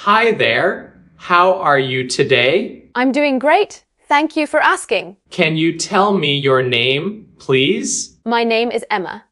Hi there. How are you today? I'm doing great. Thank you for asking. Can you tell me your name, please? My name is Emma.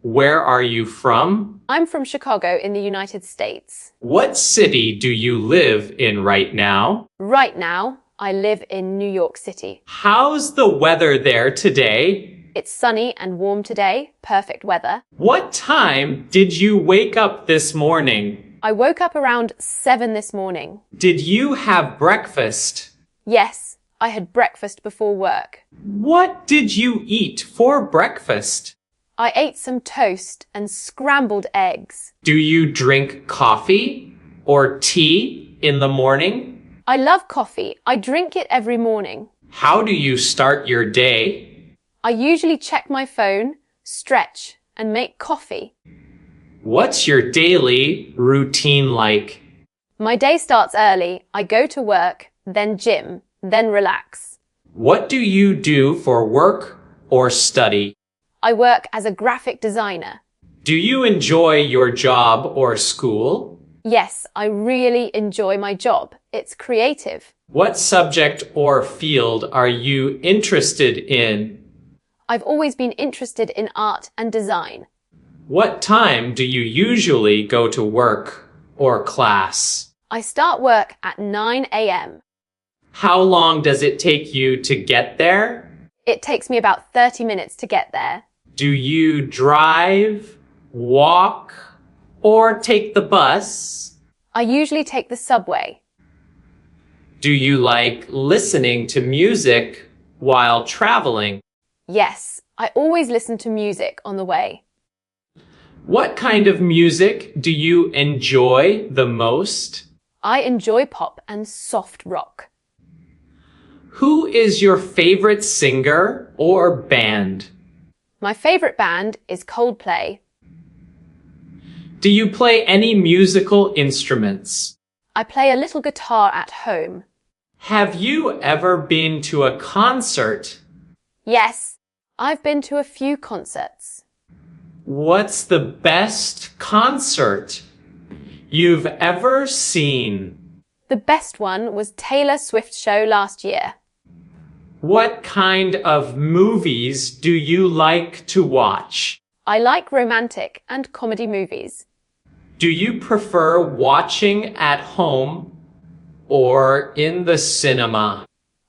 Where are you from? I'm from Chicago in the United States. What city do you live in right now? Right now, I live in New York City. How's the weather there today? It's sunny and warm today. Perfect weather. What time did you wake up this morning? I woke up around 7 this morning. Did you have breakfast? Yes, I had breakfast before work. What did you eat for breakfast? I ate some toast and scrambled eggs. Do you drink coffee or tea in the morning? I love coffee. I drink it every morning. How do you start your day? I usually check my phone, stretch, and make coffee. What's your daily routine like? My day starts early. I go to work, then gym, then relax. What do you do for work or study? I work as a graphic designer. Do you enjoy your job or school? Yes, I really enjoy my job. It's creative. What subject or field are you interested in? I've always been interested in art and design. What time do you usually go to work or class? I start work at 9 a.m. How long does it take you to get there? It takes me about 30 minutes to get there. Do you drive, walk, or take the bus? I usually take the subway. Do you like listening to music while traveling? Yes, I always listen to music on the way. What kind of music do you enjoy the most? I enjoy pop and soft rock. Who is your favorite singer or band? My favorite band is Coldplay. Do you play any musical instruments? I play a little guitar at home. Have you ever been to a concert? Yes, I've been to a few concerts. What's the best concert you've ever seen? The best one was Taylor Swift's show last year. What kind of movies do you like to watch? I like romantic and comedy movies. Do you prefer watching at home or in the cinema?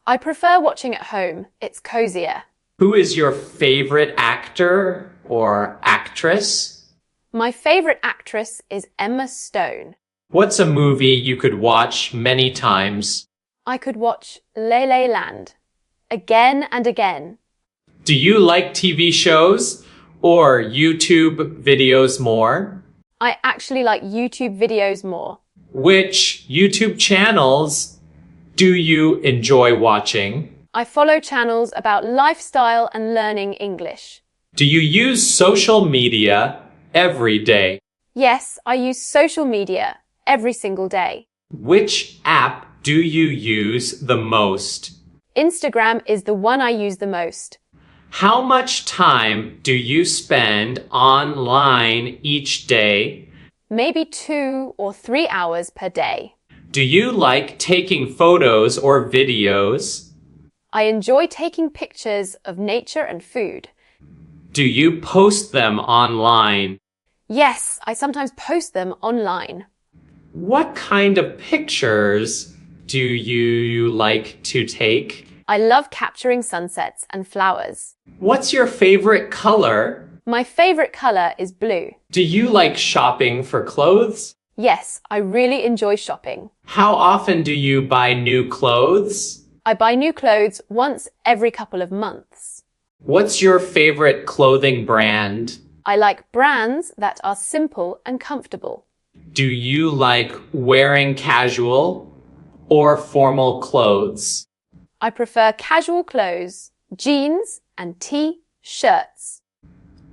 I prefer watching at home. It's cozier. Who is your favorite actor or actress? My favorite actress is Emma Stone. What's a movie you could watch many times? I could watch La La Land again and again. Do you like TV shows or YouTube videos more? I actually like YouTube videos more. Which YouTube channels do you enjoy watching? I follow channels about lifestyle and learning English. Do you use social media every day? Yes, I use social media every single day. Which app do you use the most? Instagram is the one I use the most. How much time do you spend online each day? Maybe 2 or 3 hours per day. Do you like taking photos or videos? I enjoy taking pictures of nature and food. Do you post them online? Yes, I sometimes post them online. What kind of pictures do you like to take? I love capturing sunsets and flowers. What's your favorite color? My favorite color is blue. Do you like shopping for clothes? Yes, I really enjoy shopping. How often do you buy new clothes? I buy new clothes once every couple of months. What's your favorite clothing brand? I like brands that are simple and comfortable. Do you like wearing casual or formal clothes? I prefer casual clothes, jeans and t-shirts.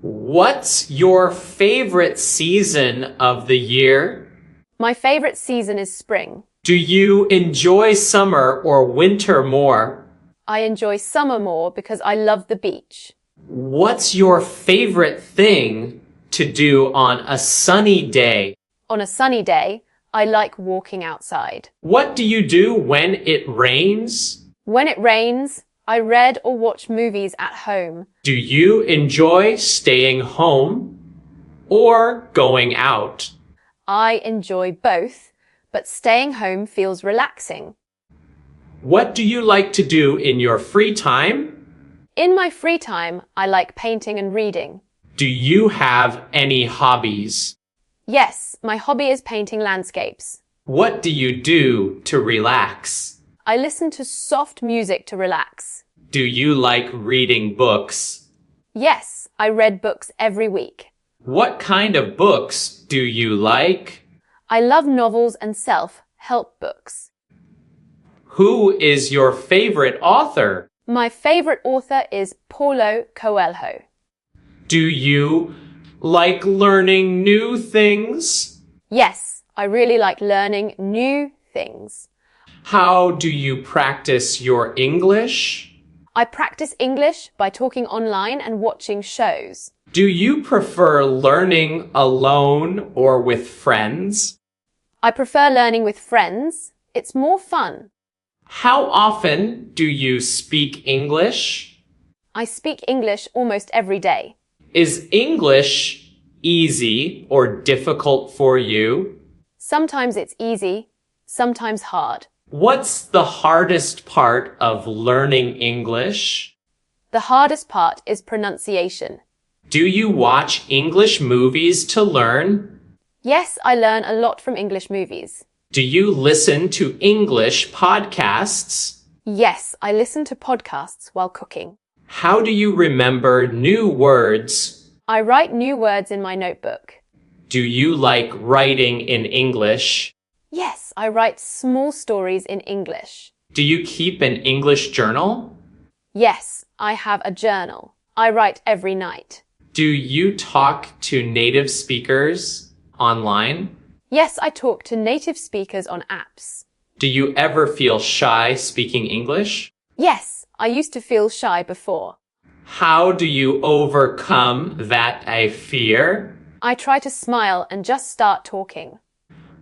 What's your favorite season of the year? My favorite season is spring. Do you enjoy summer or winter more? I enjoy summer more because I love the beach. What's your favorite thing to do on a sunny day? On a sunny day, I like walking outside. What do you do when it rains? When it rains, I read or watch movies at home. Do you enjoy staying home or going out? I enjoy both, but staying home feels relaxing. What do you like to do in your free time? In my free time, I like painting and reading. Do you have any hobbies? Yes, my hobby is painting landscapes. What do you do to relax? I listen to soft music to relax. Do you like reading books? Yes, I read books every week. What kind of books do you like? I love novels and self-help books. Who is your favorite author? My favorite author is Paulo Coelho. Do you like learning new things? Yes, I really like learning new things. How do you practice your English? I practice English by talking online and watching shows. Do you prefer learning alone or with friends? I prefer learning with friends. It's more fun. How often do you speak English? I speak English almost every day. Is English easy or difficult for you? Sometimes it's easy, sometimes hard. What's the hardest part of learning English? The hardest part is pronunciation. Do you watch English movies to learn? Yes, I learn a lot from English movies. Do you listen to English podcasts? Yes, I listen to podcasts while cooking. How do you remember new words? I write new words in my notebook. Do you like writing in English? Yes, I write small stories in English. Do you keep an English journal? Yes, I have a journal. I write every night. Do you talk to native speakers online? Yes, I talk to native speakers on apps. Do you ever feel shy speaking English? Yes, I used to feel shy before. How do you overcome that fear? I try to smile and just start talking.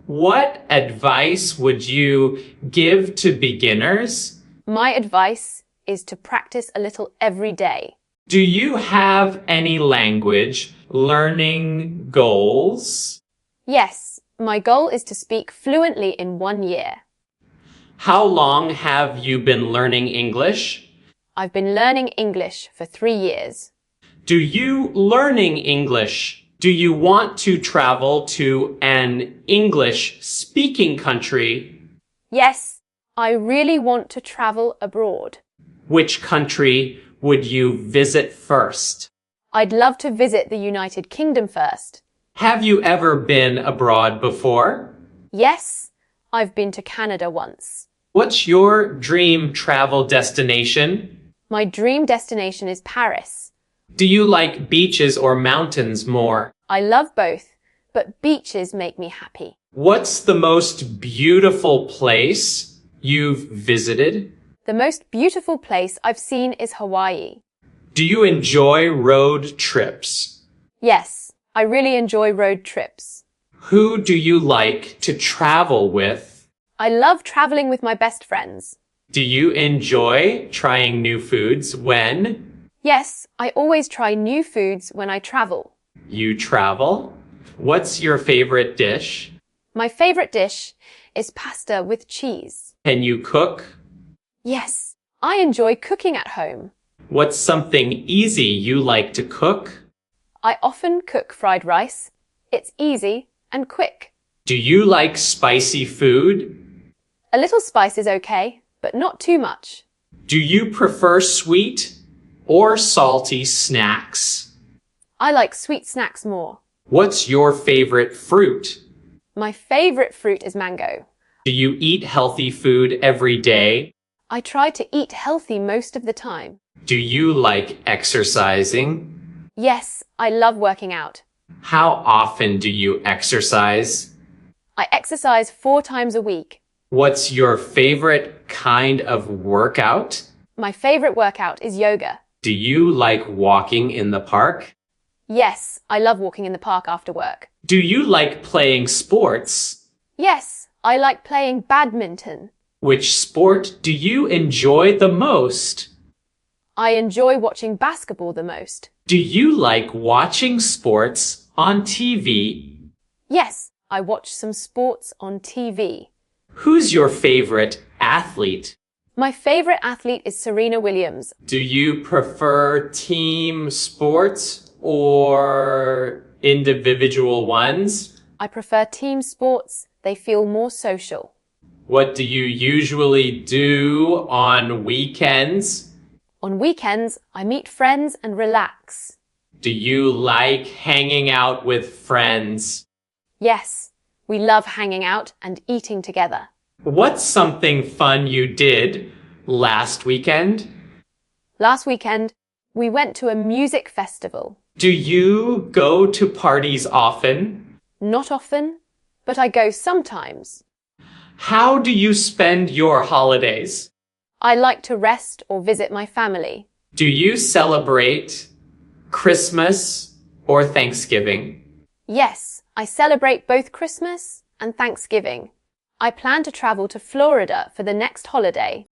What advice would you give to beginners? My advice is to practice a little every day. Do you have any language learning goals? Yes, my goal is to speak fluently in 1 year. How long have you been learning English? I've been learning English for 3 years. Do you learning English? Do you want to travel to an English-speaking country? Yes, I really want to travel abroad. Which country would you visit first? I'd love to visit the United Kingdom first. Have you ever been abroad before? Yes, I've been to Canada once. What's your dream travel destination? My dream destination is Paris. Do you like beaches or mountains more? I love both, but beaches make me happy. What's the most beautiful place you've visited? The most beautiful place I've seen is Hawaii. Do you enjoy road trips? Yes, I really enjoy road trips. Who do you like to travel with? I love traveling with my best friends. Do you enjoy trying new foods when Yes, I always try new foods when I travel. you travel? What's your favorite dish? My favorite dish is pasta with cheese. Can you cook? Yes, I enjoy cooking at home. What's something easy you like to cook? I often cook fried rice. It's easy and quick. Do you like spicy food? A little spice is okay, but not too much. Do you prefer sweet or salty snacks? I like sweet snacks more. What's your favorite fruit? My favorite fruit is mango. Do you eat healthy food every day? I try to eat healthy most of the time. Do you like exercising? Yes, I love working out. How often do you exercise? I exercise 4 times a week. What's your favorite kind of workout? My favorite workout is yoga. Do you like walking in the park? Yes, I love walking in the park after work. Do you like playing sports? Yes, I like playing badminton. Which sport do you enjoy the most? I enjoy watching basketball the most. Do you like watching sports on TV? Yes, I watch some sports on TV. Who's your favorite athlete? My favorite athlete is Serena Williams. Do you prefer team sports or individual ones? I prefer team sports. They feel more social. What do you usually do on weekends? On weekends, I meet friends and relax. Do you like hanging out with friends? Yes, we love hanging out and eating together. What's something fun you did last weekend? Last weekend, we went to a music festival. Do you go to parties often? Not often, but I go sometimes. How do you spend your holidays? I like to rest or visit my family. Do you celebrate Christmas or Thanksgiving? Yes, I celebrate both Christmas and Thanksgiving. I plan to travel to Florida for the next holiday.